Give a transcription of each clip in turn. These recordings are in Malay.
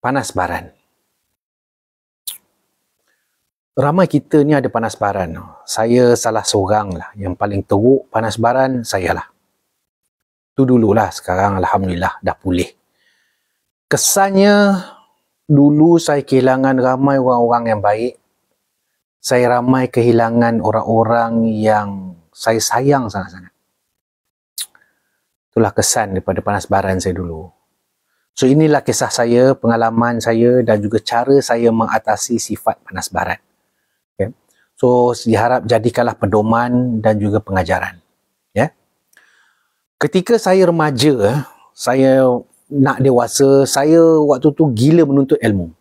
Panas baran. Ramai kita ni ada panas baran. Saya salah seorang lah. Yang paling teruk panas baran, saya lah. Tu dululah, sekarang Alhamdulillah dah pulih. Kesannya, dulu saya kehilangan ramai orang-orang yang baik. Saya ramai kehilangan orang-orang yang saya sayang sangat-sangat. Itulah kesan daripada panas baran saya dulu. So inilah kisah saya, pengalaman saya dan juga cara saya mengatasi sifat panas baran. Okay. So diharap jadikanlah pedoman dan juga pengajaran. Ya. Ketika saya remaja, saya nak dewasa, saya waktu tu gila menuntut ilmu.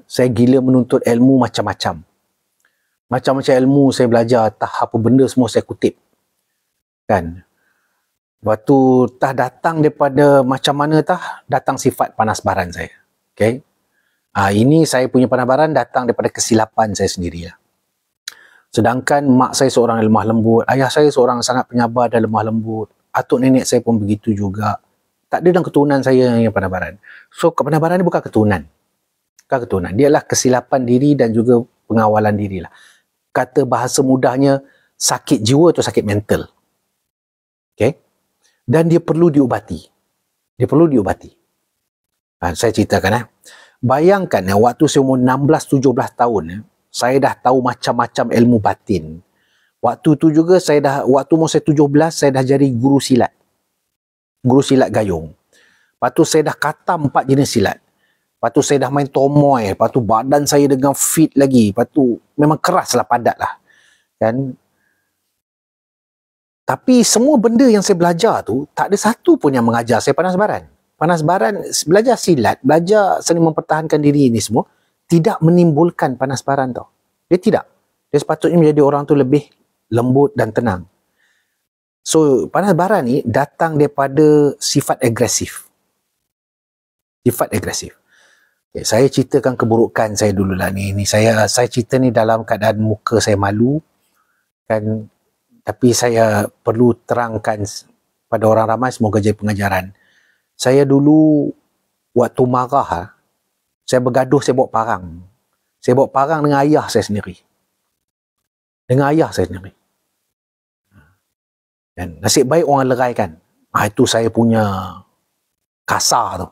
Saya gila menuntut ilmu macam-macam. Macam-macam ilmu saya belajar, entah apa benda semua saya kutip. Kan? Waktu tah datang daripada macam mana tah, datang sifat panas baran saya. Okay? Ini saya punya panas baran datang daripada kesilapan saya sendiri. Sedangkan mak saya seorang lemah lembut, ayah saya seorang sangat penyabar dan lemah lembut, atuk nenek saya pun begitu juga. Tak ada dalam keturunan saya yang panas baran. So panas baran ni bukan keturunan. Bukan keturunan. Dia adalah kesilapan diri dan juga pengawalan diri lah. Kata bahasa mudahnya, sakit jiwa atau sakit mental. Okay? Dan dia perlu diubati. Dia perlu diubati. Saya ceritakan. Bayangkan, waktu saya umur 16-17 tahun, saya dah tahu macam-macam ilmu batin. Waktu tu juga, waktu umur saya 17, saya dah jadi guru silat. Guru silat gayung. Lepas tu saya dah khatam 4 jenis silat. Lepas tu saya dah main tomoy. Lepas tu badan saya dengan fit lagi. Lepas tu memang keras lah, padat lah. Kan? Tapi semua benda yang saya belajar tu, tak ada satu pun yang mengajar saya panas baran. Panas baran, belajar silat, belajar seni mempertahankan diri ini semua, tidak menimbulkan panas baran tau. Dia tidak. Dia sepatutnya menjadi orang tu lebih lembut dan tenang. So, panas baran ni datang daripada sifat agresif. Sifat agresif. Okay, saya ceritakan keburukan saya dululah ni. Saya cerita ni dalam keadaan muka saya malu. Kan, tapi saya perlu terangkan pada orang ramai, semoga jadi pengajaran. Saya dulu waktu marah, saya bergaduh, saya bawa parang. Saya bawa parang dengan ayah saya sendiri. Dengan ayah saya sendiri. Dan nasib baik orang leraikan. Itu saya punya kasar tu.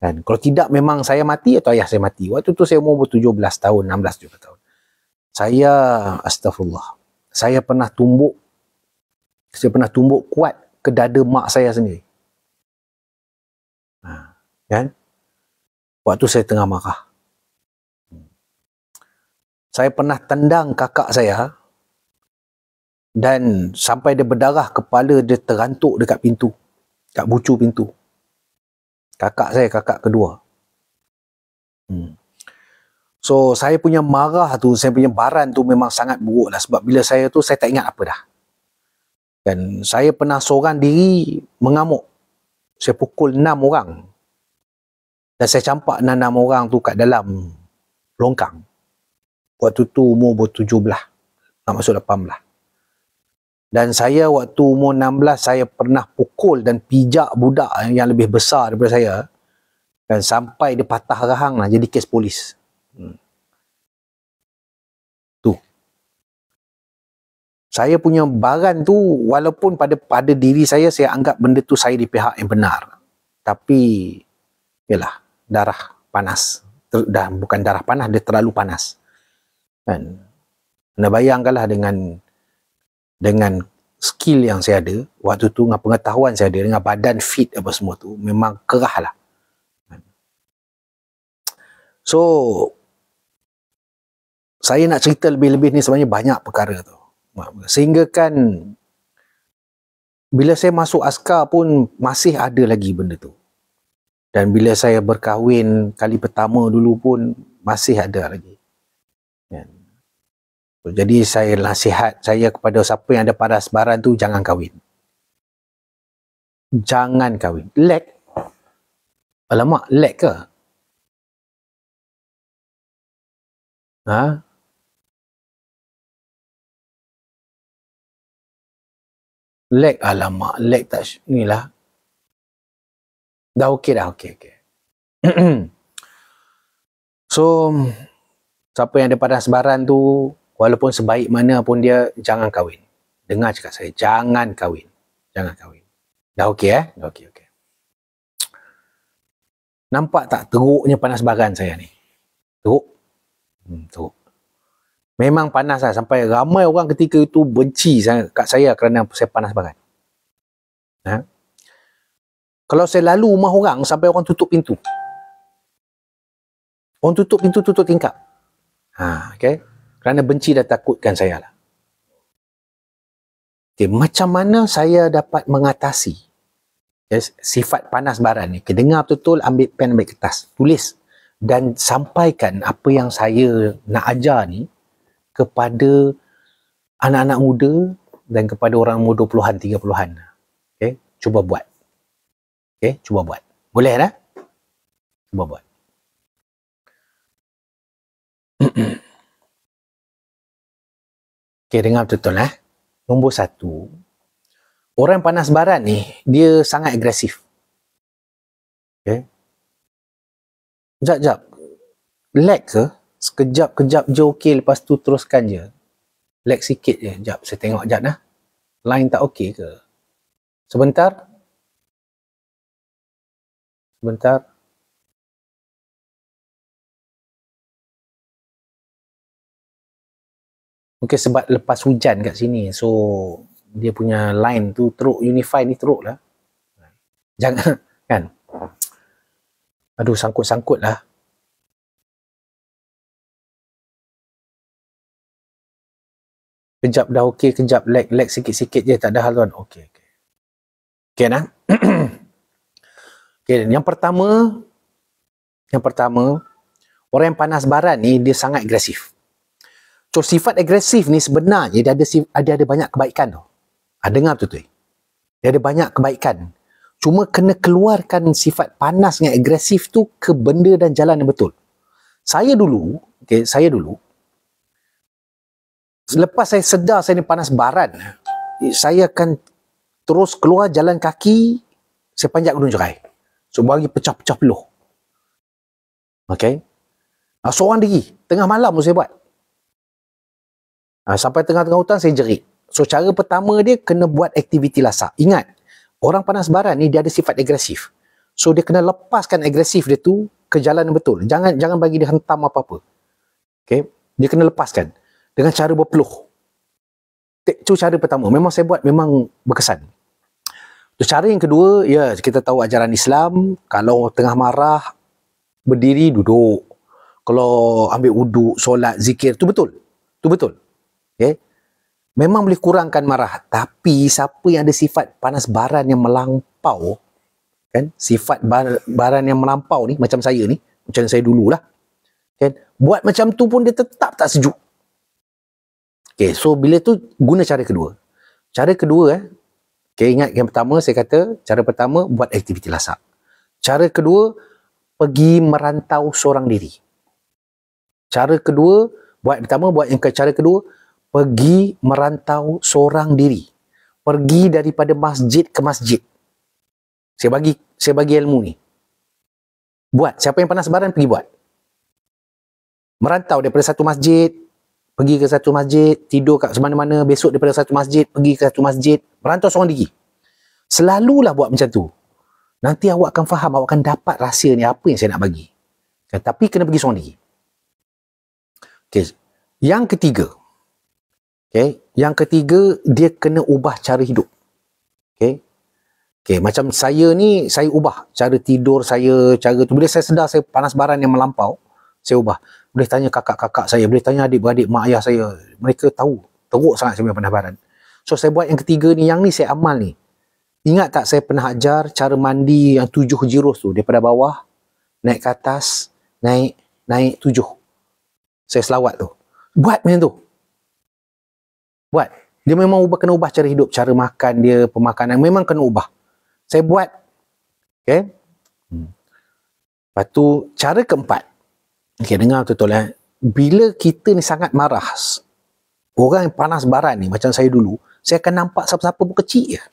Dan kalau tidak memang saya mati atau ayah saya mati. Waktu tu saya umur 17 tahun, 16 tahun. Saya, astagfirullah, saya pernah tumbuk kuat ke dada mak saya sendiri. Kan? Waktu saya tengah marah. Saya pernah tendang kakak saya dan sampai dia berdarah, kepala dia terantuk dekat pintu, kat bucu pintu. Kakak saya, kakak kedua. So, saya punya marah tu, saya punya baran tu memang sangat buruk lah. Sebab bila saya tu, saya tak ingat apa dah. Dan saya pernah seorang diri mengamuk. Saya pukul 6 orang. Dan saya campak 6 orang tu kat dalam longkang. Waktu tu umur 17. Nak masuk 18. Dan saya waktu umur 16, saya pernah pukul dan pijak budak yang lebih besar daripada saya. Dan sampai dia patah rahang lah, jadi kes polis. Tu. Saya punya baran tu, walaupun pada diri saya anggap benda tu saya di pihak yang benar. Tapi, yalah, darah panas. Dah bukan darah panas, dia terlalu panas. Kan? Anda bayangkanlah dengan skill yang saya ada, waktu tu dengan pengetahuan saya ada, dengan badan fit apa semua tu, memang kerah lah. So, saya nak cerita lebih-lebih ni sebenarnya banyak perkara tu. Sehingga kan, bila saya masuk askar pun masih ada lagi benda tu. Dan bila saya berkahwin kali pertama dulu pun masih ada lagi. Jadi saya nasihat saya kepada siapa yang ada panas baran tu, jangan kahwin. Jangan kahwin. Lag? Alamak, lag ke? Lag, alamak, lag tak, inilah. Dah okey dah, okey. So, siapa yang ada panas baran tu, walaupun sebaik mana pun dia, jangan kahwin. Dengar cakap saya, jangan kahwin. Jangan kahwin. Dah okey Dah okey. Nampak tak teruknya panas baran saya ni? Teruk? Teruk. Memang panas lah. Sampai ramai orang ketika itu benci kat saya kerana saya panas baran. Kalau saya lalu rumah orang, sampai orang tutup pintu. Orang tutup pintu, tutup tingkap. Okay? Kerana benci dan takutkan saya lah. Okay, macam mana saya dapat mengatasi sifat panas baran ni? Okay, dengar betul-betul, ambil pen, ambil kertas, tulis dan sampaikan apa yang saya nak ajar ni kepada anak-anak muda dan kepada orang umur 20-an, 30-an. Okay? Cuba buat. Okay? Cuba buat. Boleh dah? Cuba buat. Okay, dengar betul-betul Nombor 1, orang panas baran ni, dia sangat agresif. Okay. Sekejap. Lag ke? Sekejap-kejap je okey, lepas tu teruskan je. Lag sikit je. Sekejap, saya tengok sekejap Line tak okey ke? Sebentar. Mungkin sebab lepas hujan kat sini, so dia punya line tu teruk, Unify ni teruk lah. Jangan, kan? Aduh, sangkut-sangkut lah. Kejap dah okey, kejap lag sikit-sikit je, tak ada hal tuan. Okey. Okey nah. Okay, yang pertama, orang yang panas baran ni, dia sangat agresif. So, sifat agresif ni sebenarnya dia ada banyak kebaikan tau. Dengar betul-betul. Dia ada banyak kebaikan. Cuma kena keluarkan sifat panas yang agresif tu ke benda dan jalan yang betul. Saya dulu, selepas saya sedar saya ni panas baran, saya akan terus keluar jalan kaki, saya panjat Gunung Jerai. So, bagi pecah-pecah peluh. Okay? Seorang diri, tengah malam tu saya buat. Sampai tengah-tengah hutan saya jerit. So, cara pertama dia kena buat aktiviti lasak. Ingat, orang panas baran ni dia ada sifat agresif. So, dia kena lepaskan agresif dia tu ke jalan yang betul. Jangan bagi dia hentam apa-apa. Okay? Dia kena lepaskan dengan cara berpeluh. Itu cara pertama. Memang saya buat, memang berkesan. Cara yang kedua, ya, kita tahu ajaran Islam, kalau tengah marah, berdiri, duduk. Kalau ambil wuduk, solat, zikir, tu betul. Okay? Memang boleh kurangkan marah. Tapi siapa yang ada sifat panas baran yang melampau, kan? Sifat baran yang melampau ni, macam saya ni, macam saya dululah, kan? Buat macam tu pun dia tetap tak sejuk. Okay, so bila tu guna cara kedua. Cara kedua, okay, ingat yang pertama saya kata, cara pertama buat aktiviti lasak. Cara kedua, pergi merantau seorang diri. Cara kedua, cara kedua, pergi merantau seorang diri. Pergi daripada masjid ke masjid. Saya bagi ilmu ni. Buat. Siapa yang panas baran, pergi buat. Merantau daripada satu masjid, pergi ke satu masjid, tidur kat mana-mana, besok daripada satu masjid, pergi ke satu masjid, merantau seorang diri. Selalulah buat macam tu. Nanti awak akan faham, awak akan dapat rahsia ni, apa yang saya nak bagi. Tapi kena pergi seorang diri. Okay. Yang ketiga, dia kena ubah cara hidup. Okay, macam saya ni, saya ubah cara tidur saya, cara tu. Bila saya sedar saya panas baran yang melampau, saya ubah. Boleh tanya kakak-kakak saya, boleh tanya adik-beradik, mak ayah saya. Mereka tahu, teruk sangat saya punya panas baran. So, saya buat yang ketiga ni, yang ni saya amal ni. Ingat tak saya pernah ajar cara mandi yang 7 jurus tu, daripada bawah, naik ke atas, naik 7. Saya selawat tu. Buat macam tu. Buat. Dia memang kena ubah cara hidup, cara makan dia, pemakanan, memang kena ubah. Saya buat. Okay. Lepas tu, cara keempat. Okay, dengar betul-betul. Bila kita ni sangat marah, orang yang panas baran ni, macam saya dulu, saya akan nampak siapa-siapa pun kecil je.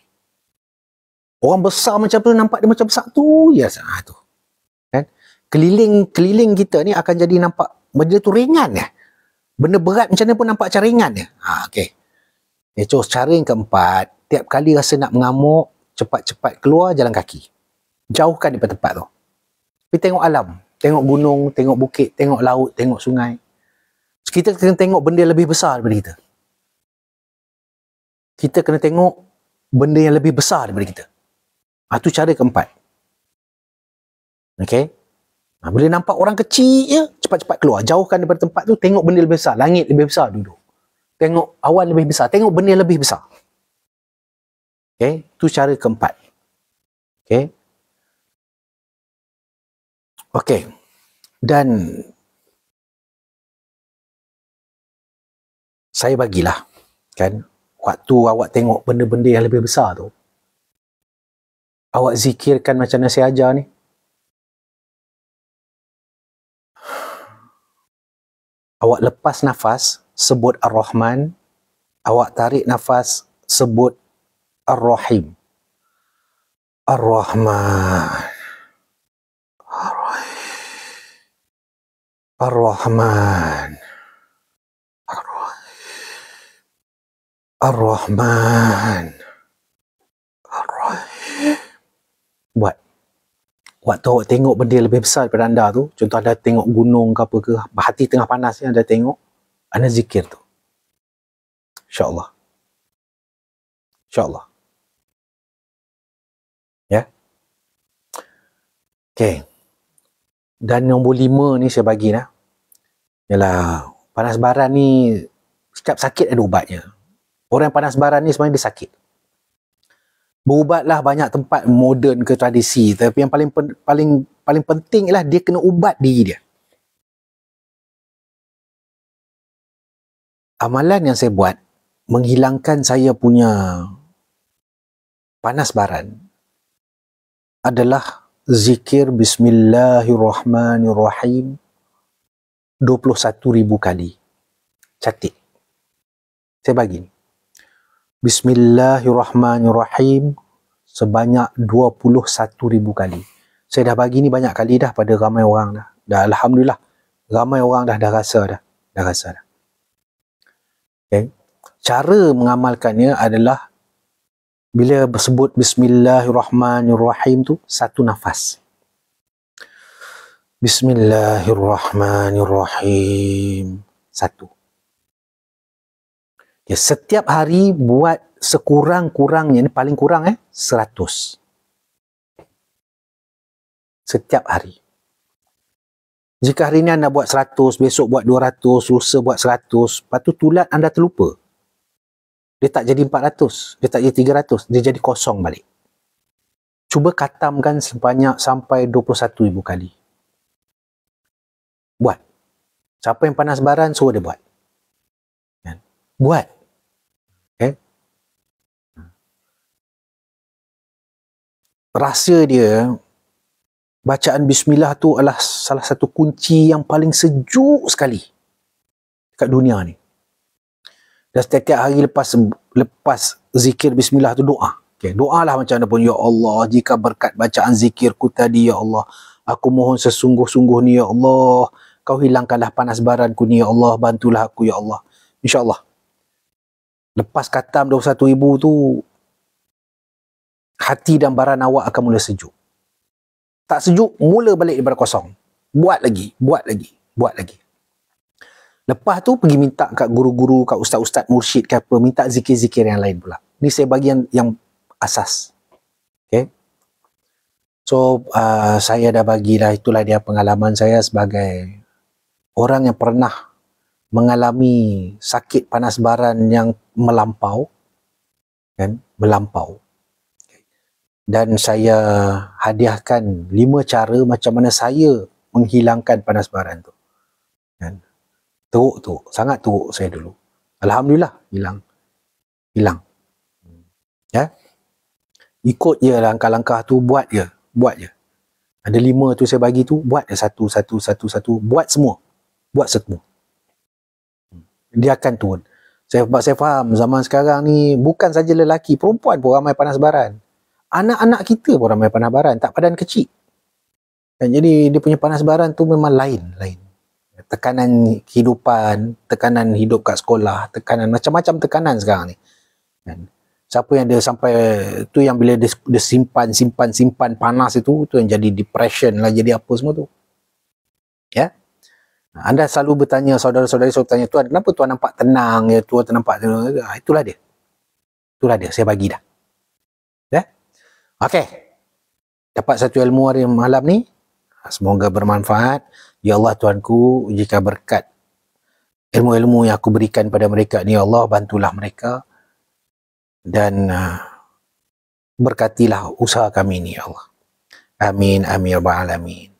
Orang besar macam tu, nampak dia macam besar tu. Ya, tu. Kan? keliling kita ni akan jadi nampak benda tu ringan ya. Benda berat macam mana pun nampak macam ringan ya. Okey. So, cara yang keempat, tiap kali rasa nak mengamuk, cepat-cepat keluar jalan kaki. Jauhkan daripada tempat tu. Pergi tengok alam. Tengok gunung, tengok bukit, tengok laut, tengok sungai. So, kita kena tengok benda yang lebih besar daripada kita. Kita kena tengok benda yang lebih besar daripada kita. Itu cara keempat. Okey. Bila nampak orang kecil je, cepat-cepat keluar. Jauhkan daripada tempat tu, tengok benda lebih besar. Langit lebih besar duduk. Tengok awan lebih besar. Tengok benda yang lebih besar. Okey. Itu cara keempat. Okey. Okey. Dan saya bagilah, kan, waktu awak tengok benda-benda yang lebih besar tu, awak zikirkan macam mana saya ajar ni. Awak lepas nafas, sebut Ar-Rahman. Awak tarik nafas, sebut Ar-Rahim. Ar-Rahman. Ar-Rahman. Ar-Rahman. Ar-Rahim. Buat. Waktu awak tengok benda yang lebih besar daripada anda tu, contoh anda tengok gunung ke apa ke, hati tengah panas ni anda tengok, anda zikir tu. InsyaAllah. InsyaAllah. Ya. Okey. Dan nombor 5 ni saya bagi lah. Yalah, panas baran ni, setiap sakit ada ubatnya. Orang yang panas baran ni sebenarnya dia sakit. Berubatlah banyak tempat moden ke tradisi, tapi yang paling penting ialah dia kena ubat diri dia. Amalan yang saya buat menghilangkan saya punya panas baran adalah zikir Bismillahirrahmanirrahim 21,000 kali. Catik. Saya bagi ni. Bismillahirrahmanirrahim sebanyak 21,000 kali. Saya dah bagi ni banyak kali dah pada ramai orang dah. Dah Alhamdulillah. Ramai orang dah rasa dah. Dah rasa dah. Okay. Cara mengamalkannya adalah bila bersebut Bismillahirrahmanirrahim tu satu nafas. Bismillahirrahmanirrahim. Satu. Ya, setiap hari buat sekurang-kurangnya, ni paling kurang 100. Setiap hari. Jika hari ni anda buat 100, besok buat 200, lusa buat 100, lepas tu tulat anda terlupa. Dia tak jadi 400, dia tak jadi 300, dia jadi kosong balik. Cuba katamkan sebanyak sampai 21,000 kali. Buat. Siapa yang panas baran, suruh dia buat. Buat. Okay. Rahsia dia, bacaan bismillah tu adalah salah satu kunci yang paling sejuk sekali kat dunia ni. Dan setiap hari lepas zikir bismillah tu doa. Okay, doalah macam mana pun. Ya Allah, jika berkat bacaan zikirku tadi, ya Allah, aku mohon sesungguh-sungguh ni, ya Allah, kau hilangkanlah panas baranku ni, ya Allah, bantulah aku, ya Allah. InsyaAllah. Lepas katam 21,000 tu, hati dan baran awak akan mula sejuk. Tak sejuk, mula balik daripada kosong. Buat lagi, buat lagi, buat lagi. Lepas tu pergi minta kat guru-guru, kat ustaz-ustaz mursyid ke apa, minta zikir-zikir yang lain pula. Ni saya bagi yang asas. Okay. So, saya dah bagilah, itulah dia pengalaman saya sebagai orang yang pernah mengalami sakit panas baran yang melampau, kan, melampau. Dan saya hadiahkan 5 cara macam mana saya menghilangkan panas baran tu. Kan? Teruk, sangat teruk saya dulu. Alhamdulillah, hilang. Ya? Ikut je langkah-langkah tu, buat je. Ada 5 tu saya bagi tu, buat je satu, buat semua. Dia akan turun. Saya faham zaman sekarang ni bukan saja lelaki, perempuan pun ramai panas baran. Anak-anak kita pun ramai panas baran, tak padan kecil. Dan jadi dia punya panas baran tu memang lain. Tekanan kehidupan, tekanan hidup kat sekolah, tekanan macam-macam tekanan sekarang ni. Kan? Siapa yang dia sampai tu, yang bila dia simpan panas itu yang jadi depression lah, jadi apa semua tu. Ya. Anda selalu bertanya, saudara-saudari selalu tanya, Tuan, kenapa Tuan nampak tenang ya? Tuan nampak tenang. Itulah dia. Saya bagi dah. Ya. Okey. Dapat satu ilmu hari malam ni. Semoga bermanfaat. Ya Allah Tuanku, jika berkat ilmu-ilmu yang aku berikan pada mereka ni, ya Allah, bantulah mereka dan berkatilah usaha kami ni, ya Allah. Amin, amin, ya Rabbal alamin.